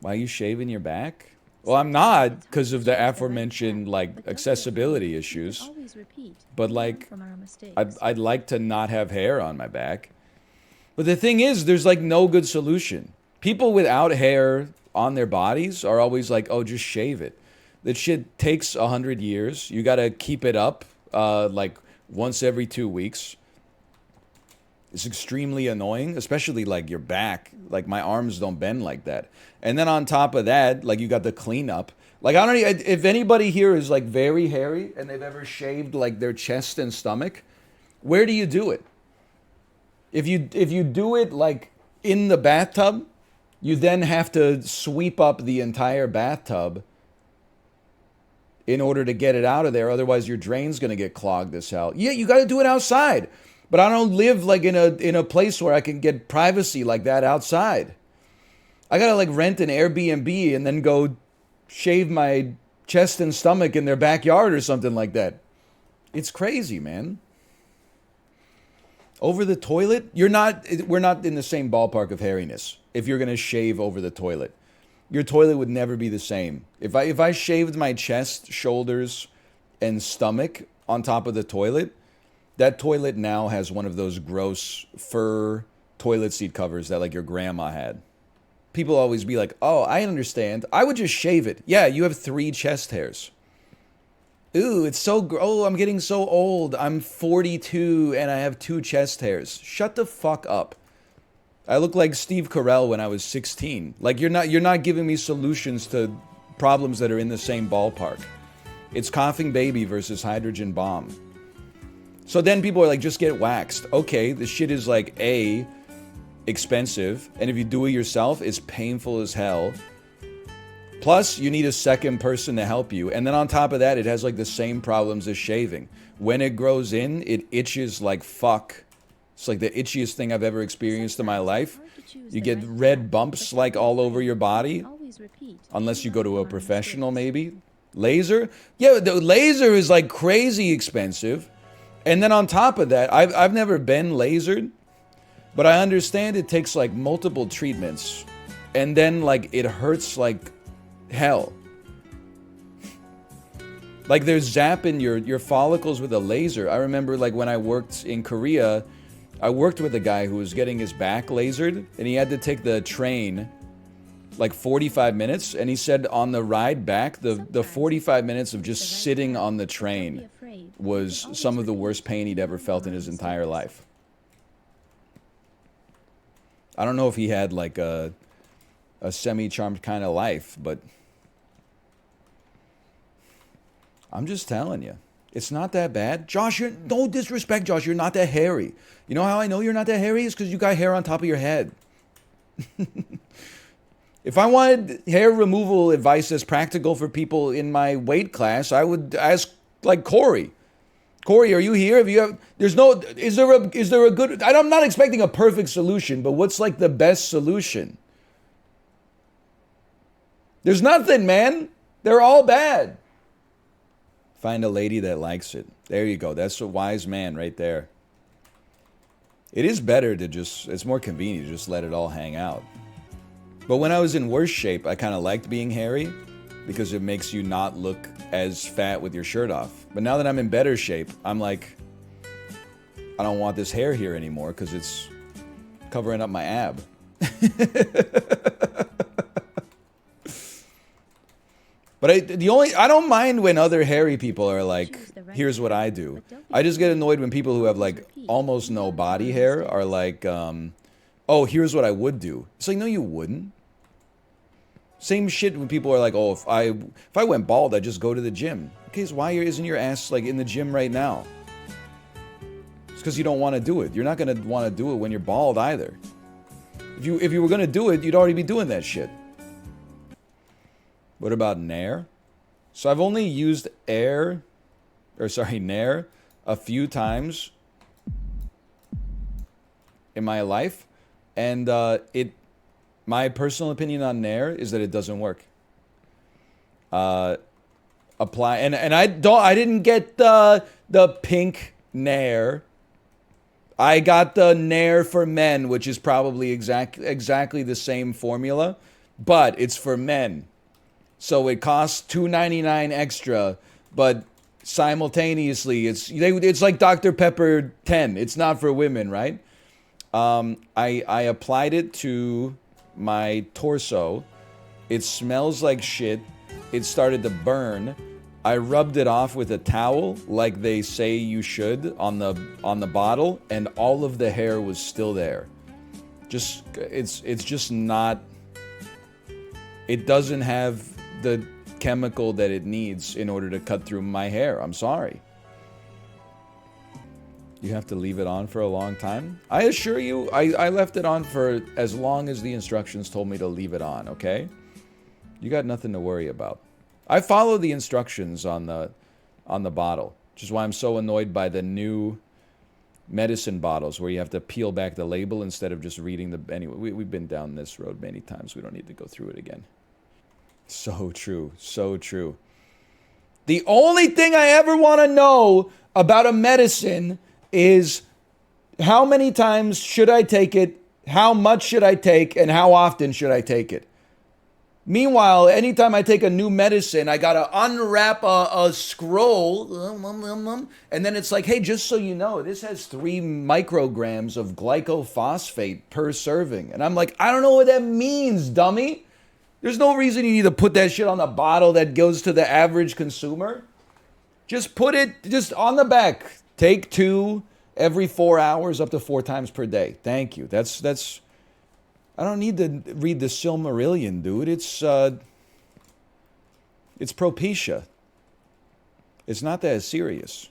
Why are you shaving your back? Well, I'm not, because of the aforementioned, like, accessibility issues. But, like, I'd like to not have hair on my back. But the thing is, there's, like, no good solution. People without hair on their bodies are always like, oh, just shave it. That shit takes 100 years. You gotta keep it up, like, once every 2 weeks. It's extremely annoying, especially like your back. Like my arms don't bend like that. And then on top of that, like you got the cleanup. Like I don't know if anybody here is like very hairy and they've ever shaved like their chest and stomach, where do you do it? If you do it like in the bathtub, you then have to sweep up the entire bathtub in order to get it out of there. Otherwise your drain's going to get clogged as hell. Yeah, you got to do it outside. But I don't live like in a place where I can get privacy like that outside. I gotta like rent an Airbnb and then go shave my chest and stomach in their backyard or something like that. It's crazy, man. Over the toilet, we're not in the same ballpark of hairiness. If you're gonna shave over the toilet, your toilet would never be the same. If I shaved my chest, shoulders, and stomach on top of the toilet, that toilet now has one of those gross fur toilet seat covers that like your grandma had. People always be like, oh, I understand. I would just shave it. Yeah, you have 3 chest hairs. Ooh, it's so oh, I'm getting so old. I'm 42 and I have 2 chest hairs. Shut the fuck up. I look like Steve Carell when I was 16. Like you're not giving me solutions to problems that are in the same ballpark. It's coughing baby versus hydrogen bomb. So then people are like, just get waxed. Okay, the shit is like A, expensive, and if you do it yourself, it's painful as hell. Plus, you need a second person to help you. And then on top of that, it has like the same problems as shaving. When it grows in, it itches like fuck. It's like the itchiest thing I've ever experienced in my life. You get red bumps like all over your body. Unless you go to a professional maybe. Laser? Yeah, the laser is like crazy expensive. And then on top of that, I've never been lasered, but I understand it takes like multiple treatments. And then like it hurts like hell. Like they're zapping your follicles with a laser. I remember like when I worked in Korea, I worked with a guy who was getting his back lasered and he had to take the train like 45 minutes. And he said on the ride back, the 45 minutes of just sitting on the train was some of the worst pain he'd ever felt in his entire life. I don't know if he had like a semi-charmed kind of life, but I'm just telling you, it's not that bad. Josh, no disrespect, Josh, you're not that hairy. You know how I know you're not that hairy? It's because you got hair on top of your head. If I wanted hair removal advice that's practical for people in my weight class, I would ask like Corey. Corey, are you here? Is there a good, I'm not expecting a perfect solution, but what's like the best solution? There's nothing, man. They're all bad. Find a lady that likes it. There you go. That's a wise man right there. It is better to just, it's more convenient to just let it all hang out. But when I was in worse shape, I kind of liked being hairy because it makes you not look as fat with your shirt off. But now that I'm in better shape, I'm like, I don't want this hair here anymore because it's covering up my ab. But I don't mind when other hairy people are like, here's what I do. I just get annoyed when people who have like almost no body hair are like, oh, here's what I would do. It's like, no, you wouldn't. Same shit when people are like, oh, if I went bald, I'd just go to the gym. Okay, so why isn't your ass like in the gym right now? It's because you don't want to do it. You're not going to want to do it when you're bald either. If you were going to do it, you'd already be doing that shit. What about Nair? So I've only used Nair a few times in my life, and my personal opinion on Nair is that it doesn't work. Apply and I didn't get the pink Nair. I got the Nair for men, which is probably exactly the same formula. but it's for men. So it costs $2.99 extra, but simultaneously it's like Dr. Pepper 10. It's not for women, right? I applied it to my torso. It smells like shit. It started to burn. I rubbed it off with a towel like they say you should on the bottle, and all of the hair was still there. It's just not, it doesn't have the chemical that it needs in order to cut through my hair. I'm sorry. You have to leave it on for a long time? I assure you, I left it on for as long as the instructions told me to leave it on, okay? You got nothing to worry about. I follow the instructions on the bottle, which is why I'm so annoyed by the new medicine bottles where you have to peel back the label instead of just reading the... Anyway, we've been down this road many times. We don't need to go through it again. So true. So true. The only thing I ever want to know about a medicine is how many times should I take it, how much should I take, and how often should I take it. Meanwhile, anytime I take a new medicine, I gotta unwrap a scroll, and then it's like, hey, just so you know, this has 3 micrograms of glycophosphate per serving. And I'm like, I don't know what that means, dummy. There's no reason you need to put that shit on the bottle that goes to the average consumer. Just put it just on the back. Take 2 every 4 hours up to 4 times per day. Thank you. That's I don't need to read the Silmarillion, dude. It's Propecia. It's not that serious.